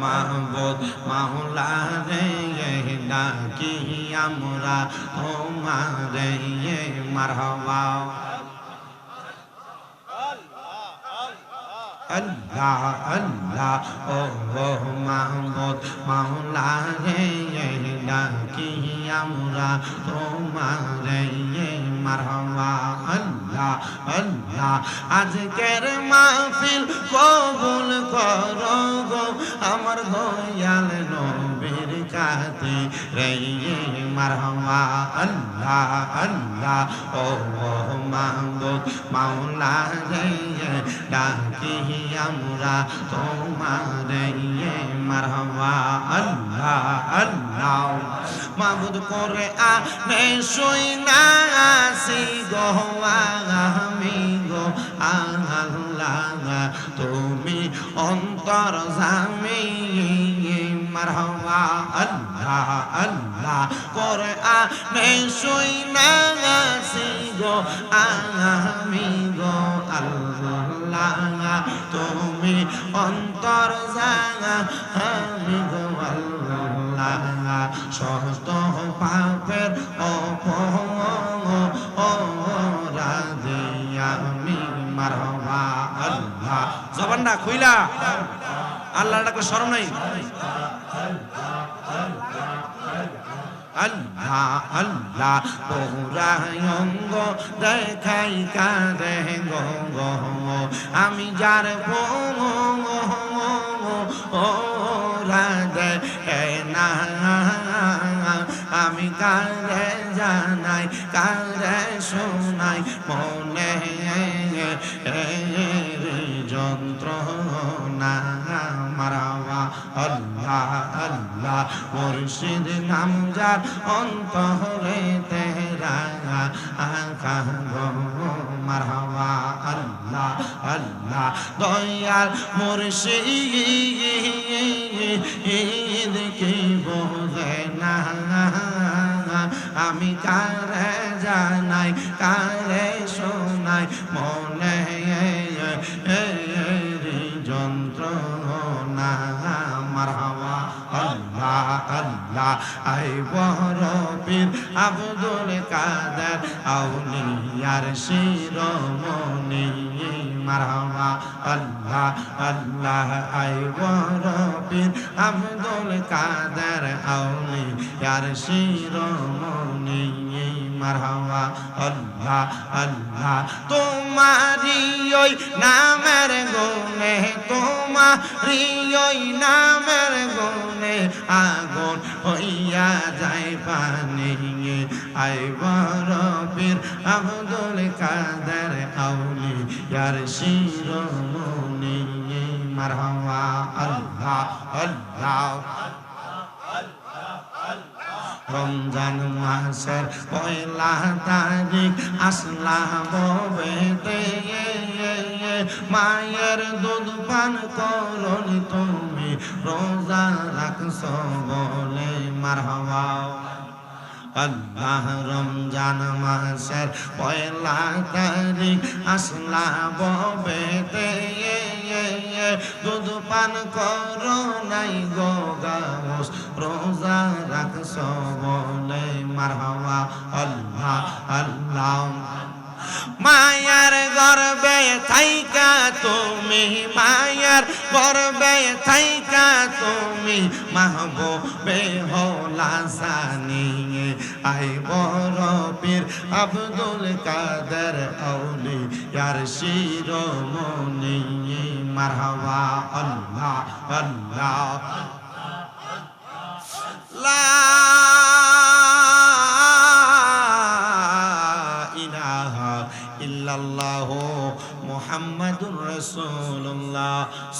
মাহবুব মাওলা রে ডাকি আমরা তোমারে মারহাবা আল্লাহ আল্লাহ ও মাহবুব মাওলা রে ডাকি আমরা তোমারে মারহাবা আল্লাহ আল্লাহ আজকের মাহফিল কবুল করো গো আমার দয়াল নবীর কাছে রে মারহাবা আল্লাহ আল্লাহ ও মাহবুব মাওলা রে ডাকি আমরা তোমারে মারহাবা আল্লাহ আল্লাহ মাবুদ করে আনে শুইনা আসি গো আমি গো আল্লাহ তুমি অন্তর জামি মারহাবা আল্লাহ আল্লাহ করে আনে শুইনা আসি গো আমি গো আল্লাহ তুমি অন্তর জানা আমি গো আল্লাহ সমস্ত পাপের অপরাধে আমি মারহাবা আল্লাহ জবানটা খুইলা আল্লাহর ডাকে শরম নাই আল্লাহ আল্লাহ পৌরায়ঙ্গ দেখাই কারে গো আমি যার রাধে না আমি কারে জানাই কারে শোনাই মনে যন্ত্রণা মারহাবা আল্লাহ আল্লাহ মুর্শিদ নাম যার অন্তরে তেরা আকা মারহাবা আল্লাহ আল্লাহ দয়াল মুর্শিদ কি বোঝে না আমি কারে জানাই কারে শোনাই মনে যন্ত্রণা মারহাবা আল্লাহ আল্লাহ আই বড় পীর আব্দুল কাদের আউলিয়ার শিরোমণি মারহাবা আল্লাহ আল্লাহ আই বড় পীর আব্দুল কাদের আউলিয়ার শিরোমণি মারহাবা আল্লাহ আল্লাহ তোমারি ওই নামের গুণে তোমারি ওই নামের গুণে আগুন হইয়া যায় পানি আই বড় পীর আব্দুল কাদের আউলিয়ার শিরোমণি মারহাবা আল্লাহ আল্লাহ রমজান মাসের পয়লা তারিখ আসলা ববেতে মায়ের দুধ পান করুন তুমি রোজা রাখছ বলে মারহাবা আল্লাহ রমজান মাসের পয়লা তারিখ আসলা ববেতে দুধ পান করো নাই গো গাউস রোজা রাখছ বলে মারহাবা আল্লাহ আল্লাহ মায়ার গর্বে থাইকা তুমি মায়ার গর্বে থাইকা তুমি মাহবুবে হলা সানি আই বড় পীর আব্দুল কাদের আউলিয়ার শিরোমণি মারহাবা আল্লাহ আল্লাহ লা ইলাহা ইল্লাল্লাহু মুহাম্মাদুর রাসূলুল্লাহ।